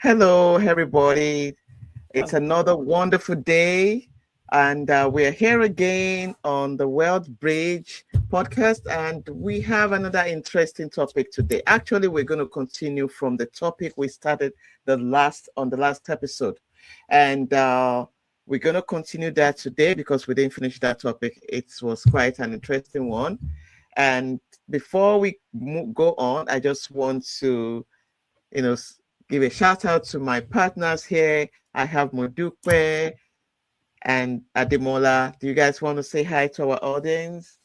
Hello, everybody. It's Oh, another wonderful day, and we're here again on the World Bridge podcast, and we have another interesting topic today. Actually, we're going to continue from the topic we started the last episode, and we're going to continue that today because we didn't finish that topic. It was quite an interesting one, and before we go on, I just want to you know, give a shout out to my partners here. I have Modupe and Ademola. Do you guys want to say hi to our audience?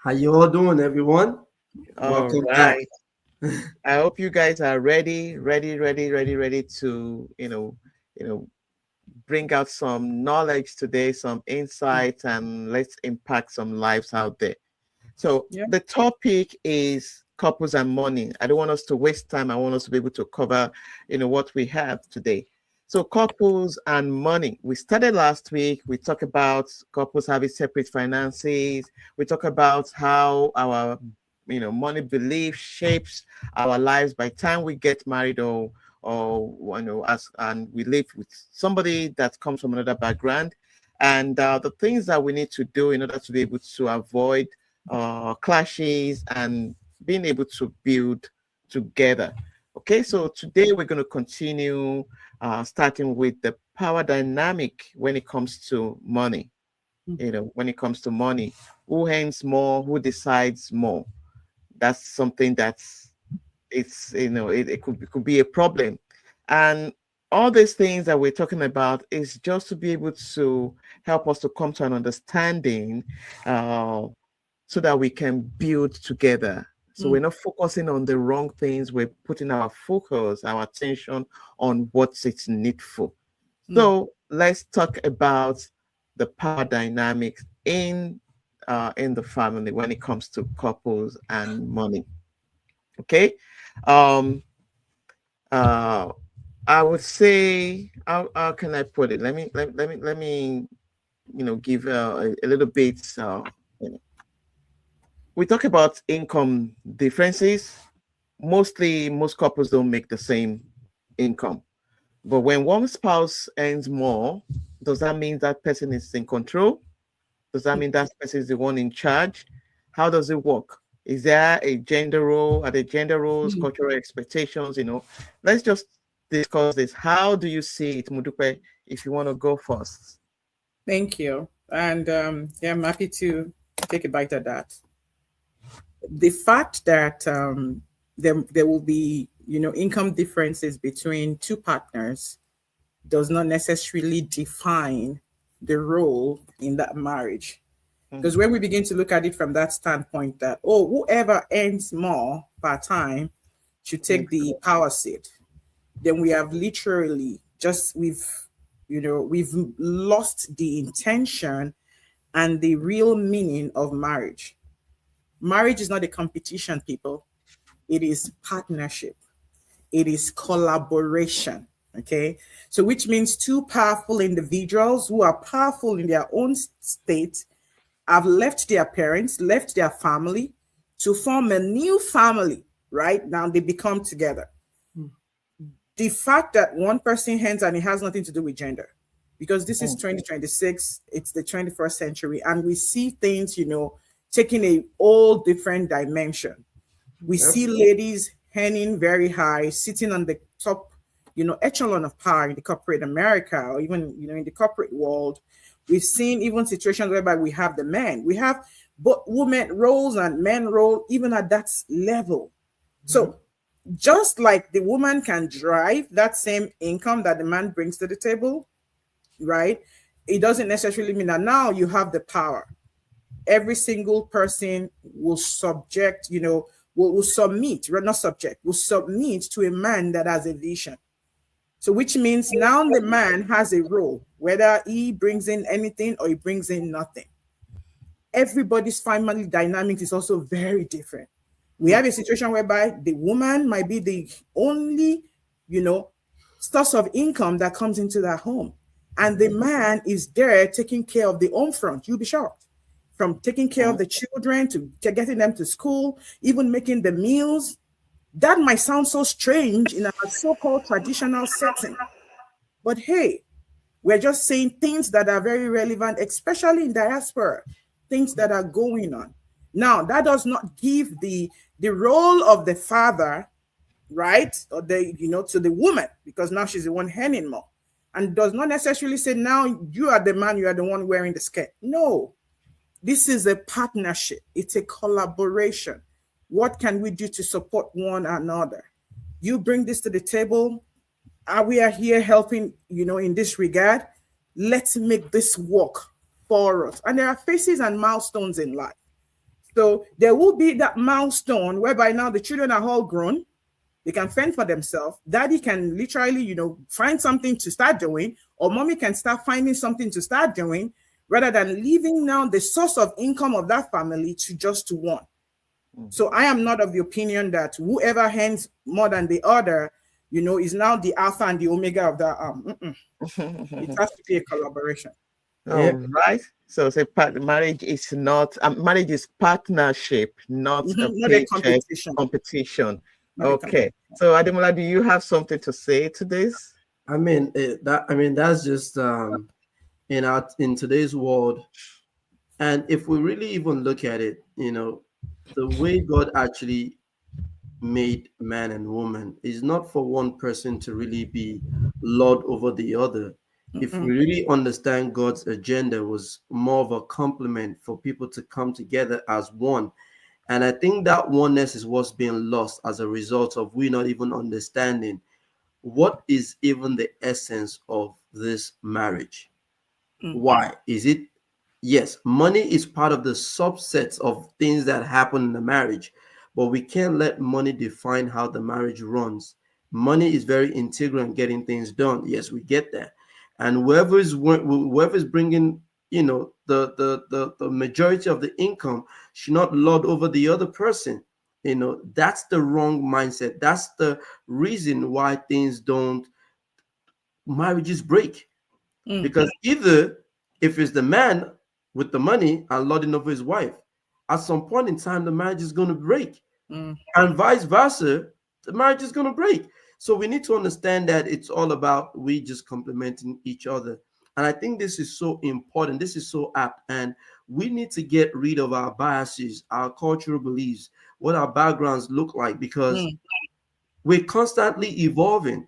How you all doing, everyone? All Welcome back. right. I hope you guys are ready to, bring out some knowledge today, some insights, and let's impact some lives out there. So yeah. the topic is couples and money. I don't want us to waste time. I want us to be able to cover, what we have today. So couples and money. We started last week. We talked about couples having separate finances. We talk about how our, money belief shapes our lives by the time we get married or as and we live with somebody that comes from another background, and the things that we need to do in order to be able to avoid clashes and being able to build together. Okay, so today we're going to continue starting with the power dynamic when it comes to money. When it comes to money, who earns more, who decides more? That's something that's it could be a problem, and all these things that we're talking about is just to be able to help us to come to an understanding uh, so that we can build together. So we're not focusing on the wrong things. We're putting our focus, our attention on what's it's needful. So let's talk about the power dynamics in the family when it comes to couples and money. Okay. Um. Uh. I would say, how can I put it? Let me give a little bit. We talk about income differences. Most couples don't make the same income. But when one spouse earns more, does that mean that person is in control? Does that mean that person is the one in charge? How does it work? Is there a gender role? Are there gender roles, cultural expectations? Let's just discuss this. How do you see it, Mudupe, if you want to go first? Thank you. And yeah, I'm happy to take a bite at that. The fact that there will be, income differences between two partners does not necessarily define the role in that marriage. Because when we begin to look at it from that standpoint that, whoever earns more per time should take the power seat, then we have literally we've lost the intention and the real meaning of marriage. Marriage is not a competition, people. It is partnership. It is collaboration. Okay. So which means two powerful individuals who are powerful in their own state have left their parents, left their family to form a new family. Right now they become together. The fact that one person hands, and it has nothing to do with gender, because this is 2026, it's the 21st century, and we see things, taking a all different dimension. We see ladies earning very high, sitting on the top, echelon of power in the corporate America, or even, in the corporate world. We've seen even situations whereby we have the men, we have both women roles and men role, even at that level. So just like the woman can drive that same income that the man brings to the table, right? It doesn't necessarily mean that now you have the power. Every single person will subject, will submit, not subject, will submit to a man that has a vision. So which means now the man has a role, whether he brings in anything or he brings in nothing. Everybody's family dynamics is also very different. We have a situation whereby the woman might be the only, source of income that comes into that home. And the man is there taking care of the home front. You'll be shocked. From taking care of the children to getting them to school, even making the meals, That might sound so strange in a so-called traditional setting, but hey, we're just saying things that are very relevant, especially in diaspora, things that are going on. Now, that does not give the role of the father, right, or to the woman, because now she's the one earning more, and does not necessarily say now you are the man, you are the one wearing the skirt. No, this is a partnership. It's a collaboration. What can we do to support one another? You bring this to the table. We are here helping, in this regard. Let's make this work for us. And there are phases and milestones in life. So there will be that milestone whereby now the children are all grown. They can fend for themselves. Daddy can literally, find something to start doing, or mommy can start finding something to start doing, rather than leaving now the source of income of that family to one. So I am not of the opinion that whoever earns more than the other, is now the alpha and the omega of that arm. It has to be a collaboration. All right. So say marriage is not marriage is partnership, not a Not a paycheck competition. Okay. So Ademola, do you have something to say to this? That's just in today's world, and if we really even look at it, the way God actually made man and woman is not for one person to really be lord over the other. If we really understand God's agenda was more of a complement for people to come together as one. And I think that oneness is what's being lost as a result of we not even understanding what is even the essence of this marriage. Why is it? Yes, money is part of the subsets of things that happen in the marriage, but we can't let money define how the marriage runs. Money is very integral in getting things done. Yes, we get that. And whoever's bringing, the majority of the income should not lord over the other person. That's the wrong mindset. That's the reason why marriages break. Because either if it's the man with the money and lording over his wife, at some point in time, the marriage is going to break. And vice versa, the marriage is going to break. So we need to understand that it's all about we just complementing each other. And I think this is so important. This is so apt. And we need to get rid of our biases, our cultural beliefs, what our backgrounds look like, because we're constantly evolving.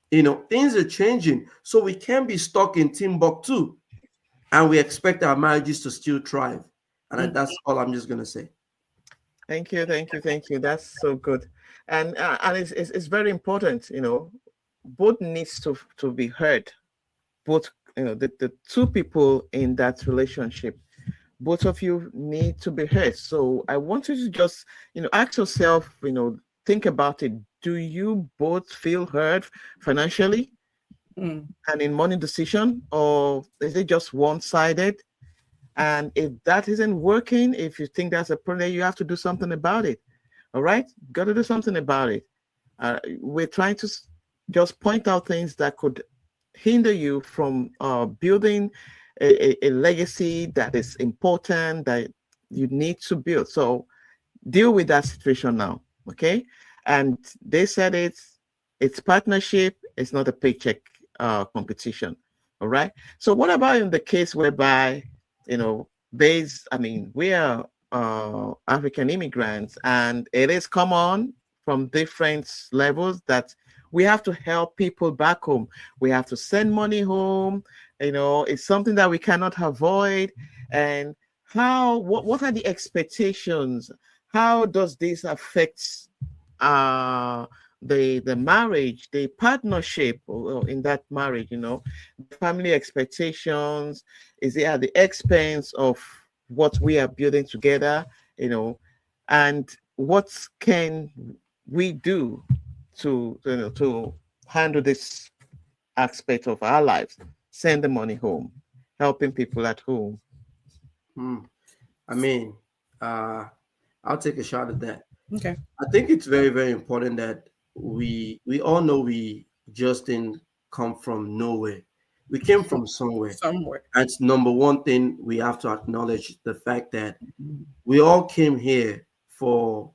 Things are changing. So we can't be stuck in Timbuktu and we expect our marriages to still thrive. And that's all I'm just going to say. Thank you. That's so good. And it's very important, both needs to be heard. Both, the two people in that relationship, both of you need to be heard. So I want you to just, ask yourself, think about it. Do you both feel heard financially and in money decision, or is it just one-sided? And if that isn't working, if you think that's a problem, you have to do something about it. All right, got to do something about it. We're trying to just point out things that could hinder you from building a legacy that is important, that you need to build. So deal with that situation now, okay? And they said it's partnership, it's not a paycheck competition. All right. So what about in the case whereby, we are African immigrants, and it is common from different levels that we have to help people back home. We have to send money home. It's something that we cannot avoid. And what are the expectations? How does this affect the marriage, the partnership in that marriage? Family expectations, is it at the expense of what we are building together? And what can we do to handle this aspect of our lives? Send the money home, helping people at home. I'll take a shot at that. Okay. I think it's very, very important that we all know we just didn't come from nowhere. We came from somewhere. That's number one thing we have to acknowledge, the fact that we all came here for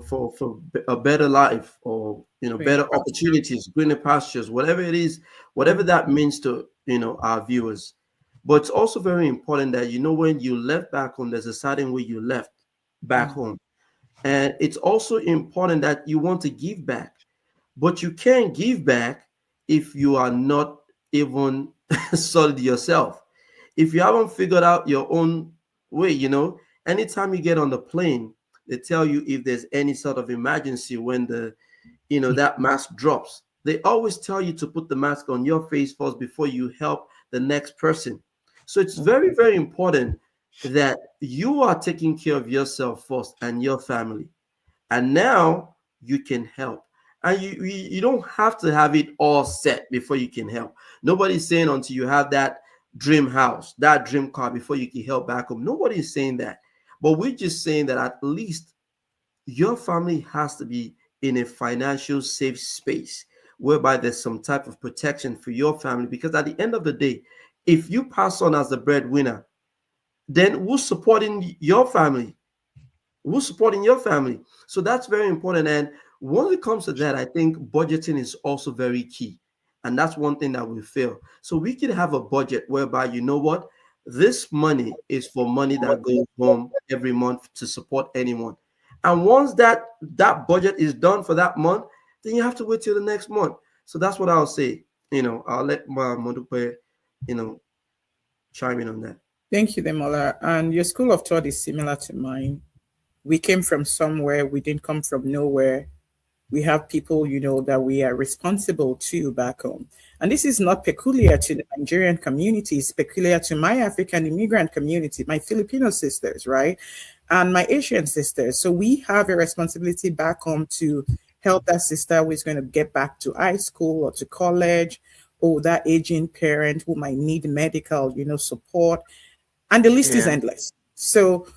for a better life, or better opportunities, greener pastures, whatever it is, whatever that means to our viewers. But it's also very important that when you left back home, there's a certain way you left back home. And it's also important that you want to give back, but you can't give back if you are not even solid yourself. If you haven't figured out your own way, anytime you get on the plane, they tell you if there's any sort of emergency when that mask drops. They always tell you to put the mask on your face first before you help the next person. So it's very, very important that you are taking care of yourself first and your family. And now you can help. And you don't have to have it all set before you can help. Nobody's saying until you have that dream house, that dream car before you can help back home. Nobody's saying that. But we're just saying that at least your family has to be in a financial safe space whereby there's some type of protection for your family. Because at the end of the day, if you pass on as the breadwinner, then who's supporting your family? Who's supporting your family? So that's very important. And when it comes to that, I think budgeting is also very key. And that's one thing that we fail. So we can have a budget whereby, this money is for money that goes home every month to support anyone. And once that budget is done for that month, then you have to wait till the next month. So that's what I'll say. I'll let Modupe, chime in on that. Thank you, Demola. And your school of thought is similar to mine. We came from somewhere. We didn't come from nowhere. We have people, that we are responsible to back home. And this is not peculiar to the Nigerian community. It's peculiar to my African immigrant community, my Filipino sisters, right? And my Asian sisters. So we have a responsibility back home to help that sister who is going to get back to high school or to college, or that aging parent who might need medical, support. And the list is endless. So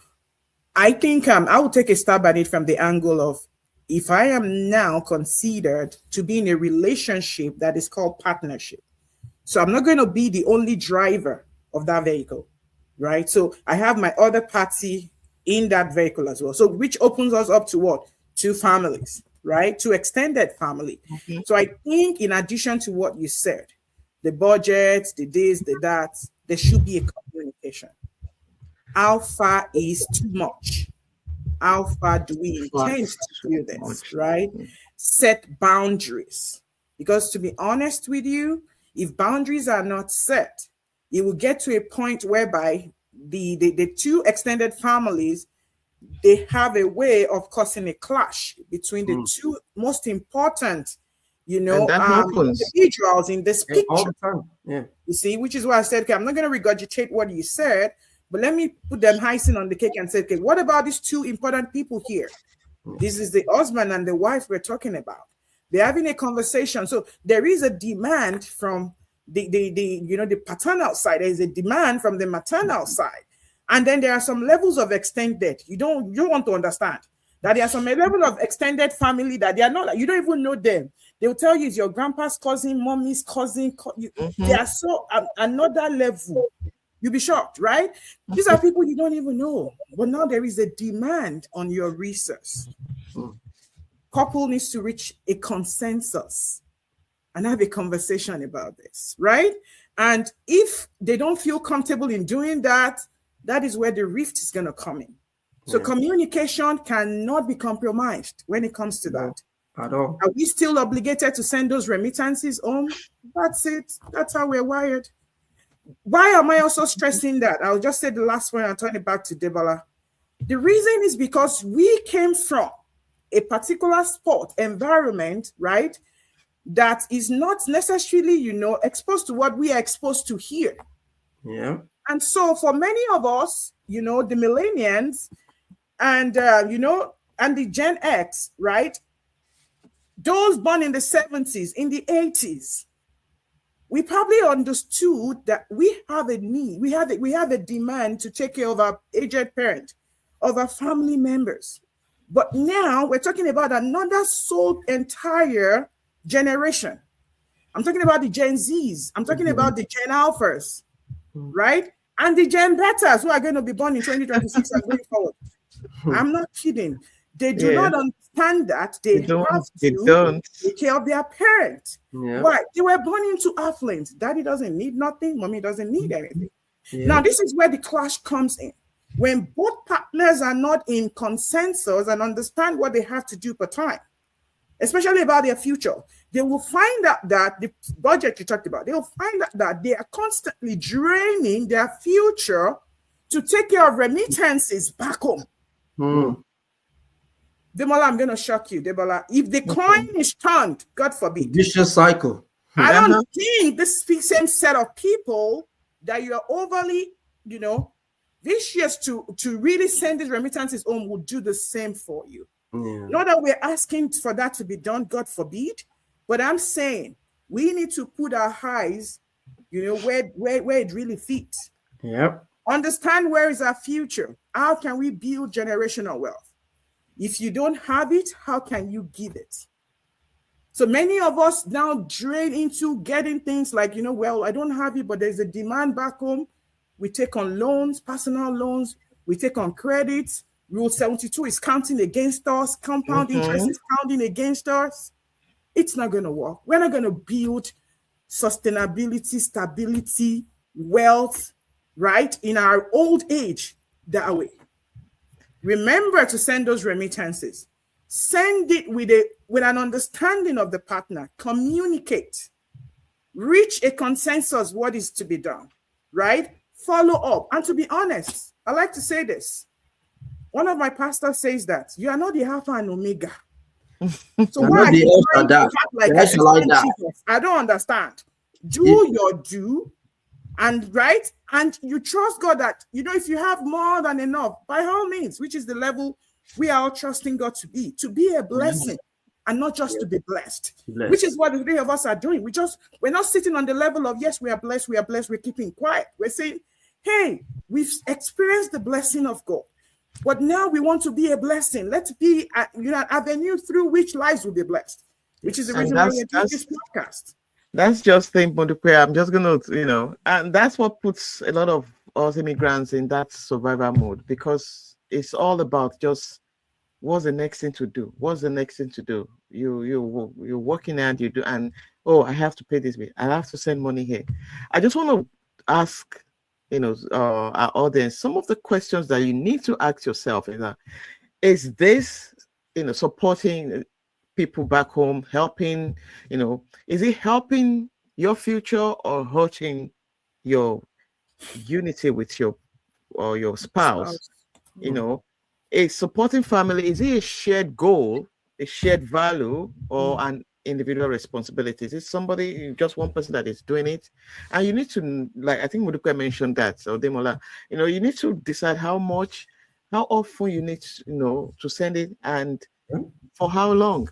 I think I will take a stab at it from the angle of, if I am now considered to be in a relationship that is called partnership, so I'm not going to be the only driver of that vehicle, right? So I have my other party in that vehicle as well. So which opens us up to what? Two families, right? To extended family. Mm-hmm. So I think in addition to what you said, the budget, the this, the that, there should be a communication. How far is too much? How far do we intend to do this, right? Set boundaries. Because to be honest with you, if boundaries are not set, it will get to a point whereby the two extended families, they have a way of causing a clash between the two most important, individuals in this picture. All the time. Yeah. You see, which is why I said, okay, I'm not going to regurgitate what you said, but let me put them icing on the cake and say, okay, what about these two important people here? This is the husband and the wife we're talking about. They're having a conversation. So there is a demand from the paternal side. There is a demand from the maternal side. And then there are some levels of extended. You want to understand that there are some level of extended family that they are not, you don't even know them. They'll tell you it's your grandpa's cousin, mommy's cousin. They are so another level. You'll be shocked, right? These are people you don't even know. But now there is a demand on your resource. Couple needs to reach a consensus and have a conversation about this, right? And if they don't feel comfortable in doing that, that is where the rift is going to come in. So communication cannot be compromised when it comes to that. At all. Are we still obligated to send those remittances home? That's it. That's how we're wired. Why am I also stressing that? I'll just say the last one and turn it back to Debola. The reason is because we came from a particular sport environment, right, that is not necessarily, exposed to what we are exposed to here. Yeah. And so for many of us, the millennials and, and the Gen X, right, those born in the 70s, in the 80s, we probably understood that we have a need, we have a demand to take care of our aged parent, of our family members. But now we're talking about another entire generation. I'm talking about the Gen Zs. I'm talking about the Gen Alphas, right? And the Gen Betas who are going to be born in 2026 and going forward. I'm not kidding. They do not understand that they have to take care of their parents. Yeah. Why? They were born into affluence. Daddy doesn't need nothing. Mommy doesn't need anything. Yeah. Now, this is where the clash comes in. When both partners are not in consensus and understand what they have to do per time, especially about their future, they will find out that the budget you talked about, they will find out that they are constantly draining their future to take care of remittances back home. Demola, I'm going to shock you, Demola. If the coin is turned, God forbid. Vicious cycle. I don't think this same set of people that you're overly, vicious to really send these remittances home will do the same for you. Yeah. Not that we're asking for that to be done, God forbid, but I'm saying we need to put our eyes, where it really fits. Yep. Understand where is our future. How can we build generational wealth? If you don't have it, how can you give it? So many of us now drain into getting things like, well, I don't have it, but there's a demand back home. We take on loans, personal loans. We take on credits. Rule 72 is counting against us. Compound interest is counting against us. It's not going to work. We're not going to build sustainability, stability, wealth, right, in our old age that way. Remember to send those remittances. Send it with an understanding of the partner. Communicate. Reach a consensus what is to be done, right? Follow up. And to be honest, I like to say this. One of my pastors says that you are not the Alpha and Omega. So why are you trying to act like I don't understand. Do your due, and right, and you trust God that if you have more than enough, by all means, which is the level we are all trusting God to be a blessing, and not just to be blessed. Which is what the three of us are doing. We're not sitting on the level of yes, we are blessed, we're keeping quiet. We're saying, hey, we've experienced the blessing of God. But now we want to be a blessing. Let's be an avenue through which lives will be blessed, which is the reason why we're doing this podcast. That's just the important prayer. I'm just going to, and that's what puts a lot of us immigrants in that survival mode, because it's all about just what's the next thing to do? What's the next thing to do? You're working and you do, and I have to pay this bill. I have to send money here. I just want to ask our audience some of the questions that you need to ask yourself. Is this supporting people back home, helping, is it helping your future or hurting your unity with your spouse? A supporting family, is it a shared goal, a shared value, or an individual responsibility? Is it somebody, just one person that is doing it? And you need to, like I think Muduka mentioned that, so Demola, you need to decide how often you need to send it, and for how long.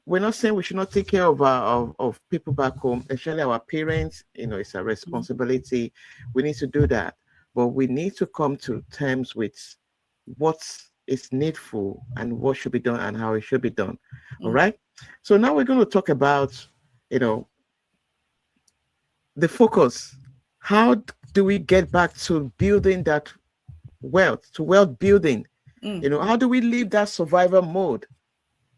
We're not saying we should not take care of people back home, especially our parents. It's a responsibility. We need to do that, but we need to come to terms with what is needful and what should be done and how it should be done. All right. So now we're going to talk about, the focus. How do we get back to building that wealth, to wealth building? How do we leave that survival mode?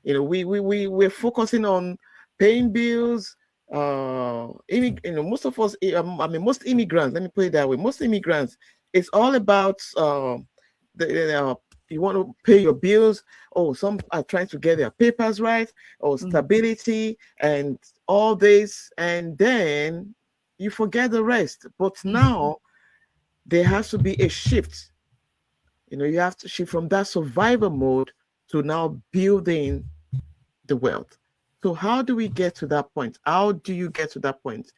We're focusing on paying bills. Most of us, most immigrants, let me put it that way, most immigrants, it's all about you want to pay your bills. Some are trying to get their papers right, or stability and all this, and then you forget the rest. But now there has to be a shift. You have to shift from that survival mode to now building the wealth. So how do we get to that point? How do you get to that point?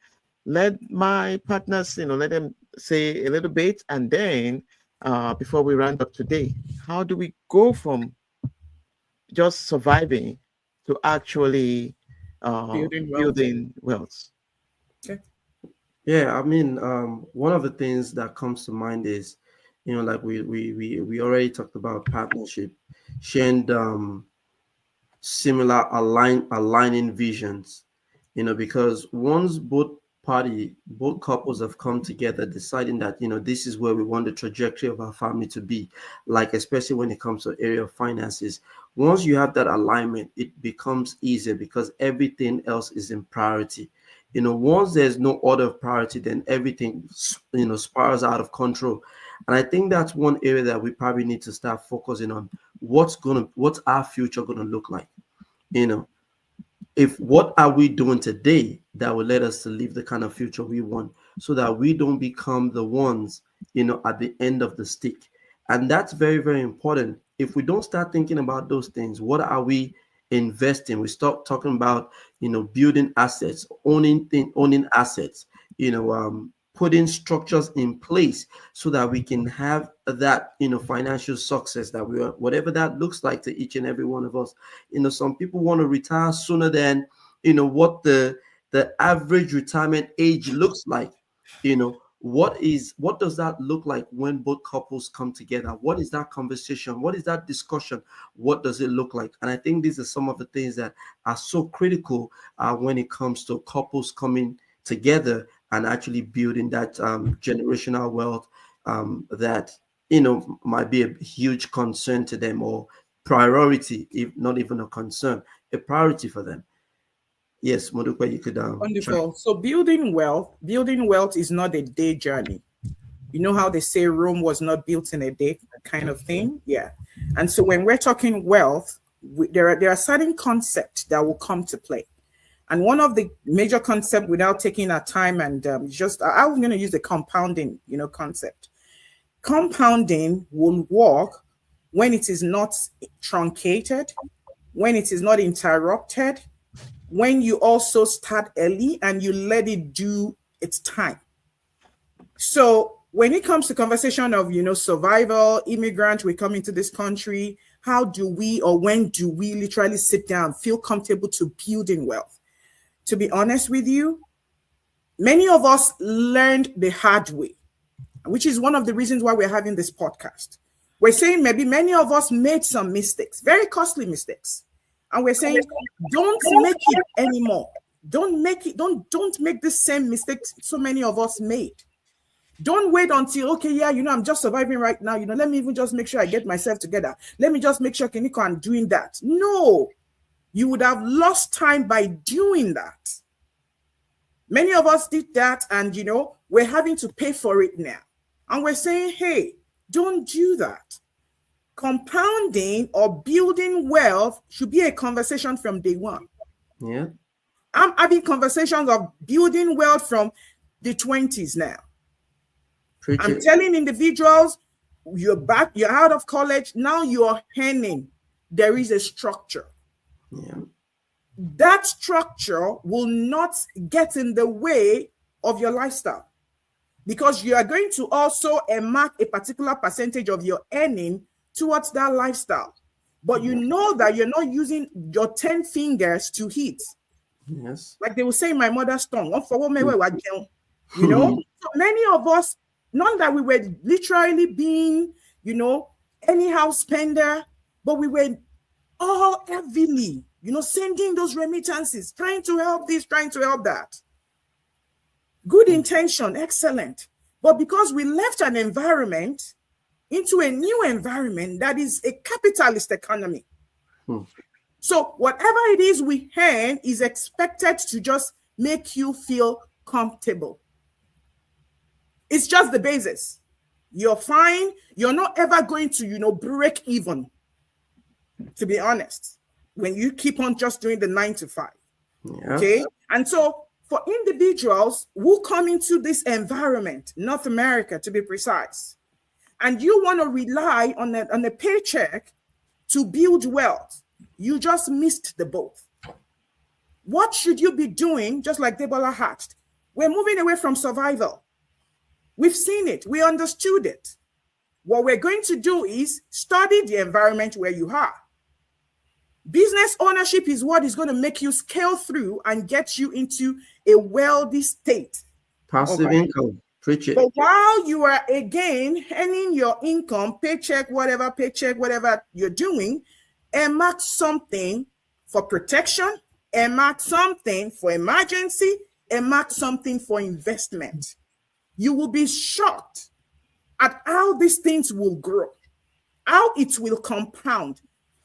Let my partners, let them say a little bit, and then before we round up today, how do we go from just surviving to actually building wealth? Okay. Yeah, one of the things that comes to mind is, like we already talked about partnership, sharing similar aligning visions, because once both party, both couples have come together deciding that, this is where we want the trajectory of our family to be, like especially when it comes to area of finances. Once you have that alignment, it becomes easier because everything else is in priority. Once there's no order of priority, then everything spirals out of control. And I think that's one area that we probably need to start focusing on. What's our future gonna look like? If what are we doing today that will let us to live the kind of future we want, so that we don't become the ones at the end of the stick. And that's very, very important. If we don't start thinking about those things, what are we investing? We stop talking about building assets, owning assets, putting structures in place so that we can have that financial success that we are, whatever that looks like to each and every one of us. Some people want to retire sooner than what the average retirement age looks like. What does that look like when both couples come together? What is that conversation? What is that discussion? What does it look like? And I think these are some of the things that are so critical when it comes to couples coming together and actually building that generational wealth that might be a huge concern to them, or priority, if not even a concern, a priority for them. Yes, Modupe, you could. Wonderful. So building wealth is not a day journey. You know how they say Rome was not built in a day, kind of thing. Yeah. And so when we're talking wealth, there are certain concepts that will come to play. And one of the major concepts, without taking our time, and I was going to use the compounding, concept. Compounding will work when it is not truncated, when it is not interrupted, when you also start early and you let it do its time. So when it comes to conversation of, survival, immigrant, we come into this country, how do we, or when do we literally sit down, feel comfortable to building wealth? To be honest with you, many of us learned the hard way, which is one of the reasons why we're having this podcast. We're saying maybe many of us made some mistakes, very costly mistakes. And we're saying, don't make it anymore. Don't make the same mistakes so many of us made. Don't wait until, okay, yeah, I'm just surviving right now. Let me even just make sure I get myself together. Let me just make sure I'm doing that. No. You would have lost time by doing that. Many of us did that, and we're having to pay for it now. And we're saying, hey, don't do that. Compounding or building wealth should be a conversation from day one. Yeah. I'm having conversations of building wealth from the 20s now. I'm telling individuals, you're back, you're out of college, now you're earning. There is a structure. Yeah. That structure will not get in the way of your lifestyle, because you are going to also mark a particular percentage of your earning towards that lifestyle. But you know that you're not using your 10 fingers to hit. Yes. Like they will say in my mother's tongue, so many of us, not that we were literally being, anyhow spender, but we were all heavily, sending those remittances, trying to help this, trying to help that. Good intention, excellent. But because we left an environment into a new environment that is a capitalist economy. So whatever it is we earn is expected to just make you feel comfortable. It's just the basis. You're fine. You're not ever going to, break even, to be honest, when you keep on just doing the 9 to 5. Yeah. Okay. And so for individuals who come into this environment, North America to be precise, and you want to rely on a paycheck to build wealth, you just missed the boat. What should you be doing? Just like Debola asked, we're moving away from survival. We've seen it. We understood it. What we're going to do is study the environment where you are. Business ownership is what is going to make you scale through and get you into a wealthy state. Passive income. Preach it. But while you are again earning your income, paycheck, whatever you're doing, earmark something for protection, earmark something for emergency, earmark something for investment, you will be shocked at how these things will grow, how it will compound.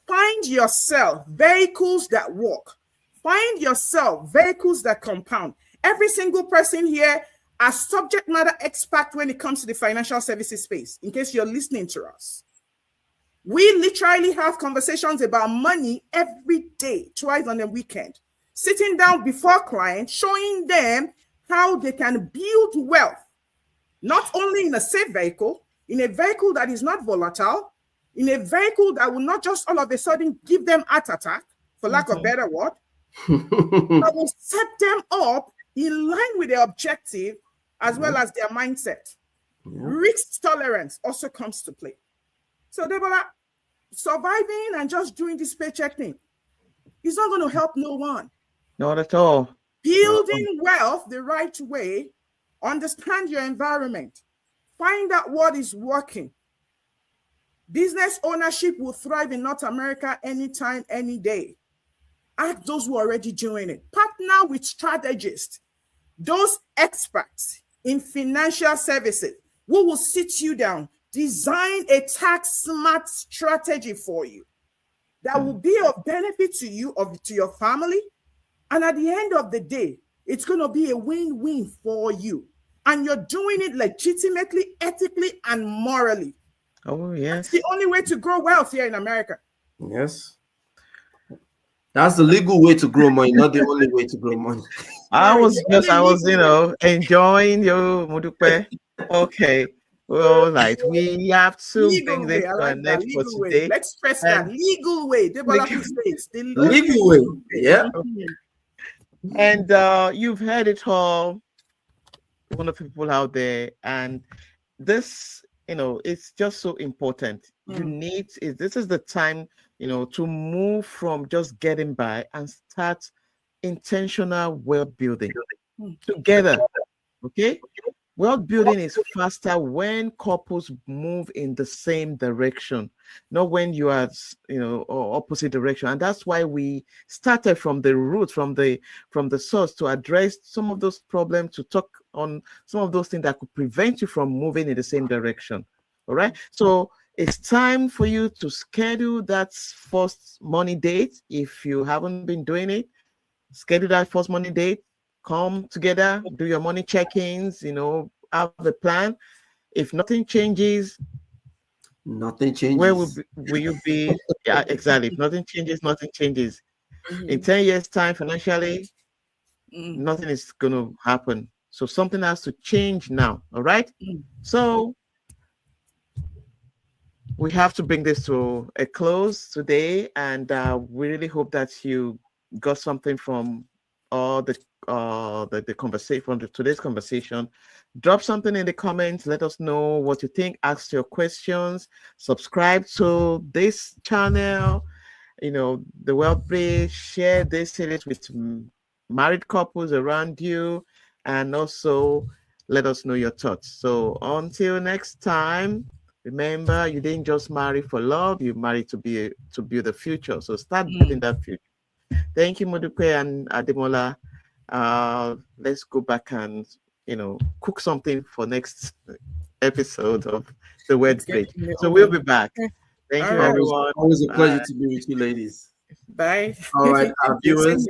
Find yourself vehicles that work. Find yourself vehicles that compound. Every single person here are subject matter expert when it comes to the financial services space, in case you're listening to us. We literally have conversations about money every day, twice on the weekend, sitting down before clients, showing them how they can build wealth, not only in a safe vehicle, in a vehicle that is not volatile, in a vehicle that will not just all of a sudden give them heart attack, for lack of better word, that will set them up in line with their objective as well as their mindset. Risk tolerance also comes to play. So Deborah, surviving and just doing this paycheck thing is not going to help no one. Not at all. Building wealth the right way, understand your environment, find out what is working. Business ownership will thrive in North America anytime, any day. Ask those who are already doing it. Partner with strategists, those experts in financial services who will sit you down, design a tax smart strategy for you that will be of benefit to you, to your family. And at the end of the day, it's going to be a win-win for you. And you're doing it legitimately, ethically, and morally. Oh, yes. That's the only way to grow wealth here in America. Yes. That's the legal way to grow money, not the only way to grow money. I was, enjoying your Mudupe. Okay. All right. We have to bring this to an end for today. Let's stress that. Legal way. The legal way. Yeah. And you've heard it all. Wonderful people out there. And this, it's just so important. This is the time, to move from just getting by and start intentional wealth building together. Okay? Wealth building is faster when couples move in the same direction, not when you are, or opposite direction. And that's why we started from the root, from the source, to address some of those problems, to talk on some of those things that could prevent you from moving in the same direction. All right. So it's time for you to schedule that first money date. If you haven't been doing it, schedule that first money date. Come together, do your money check-ins, have a plan. If nothing changes, where will you be? Yeah, exactly. If nothing changes. In 10 years' time, financially, nothing is going to happen. So something has to change now. All right. So we have to bring this to a close today, and we really hope that you got something from all the conversation, from today's conversation. Drop something in the comments. Let us know what you think. Ask your questions. Subscribe to this channel. The Wealth Bridge. Share this series with married couples around you, and also let us know your thoughts. So until next time, remember, you didn't just marry for love. You married to build the future. So start building that future. Thank you, Modupe and Ademola. Let's go back and cook something for next episode of the Wealth Bridge. So we'll be back. Thank you, everyone. Always a pleasure to be with you, ladies. Bye. All right, our viewers.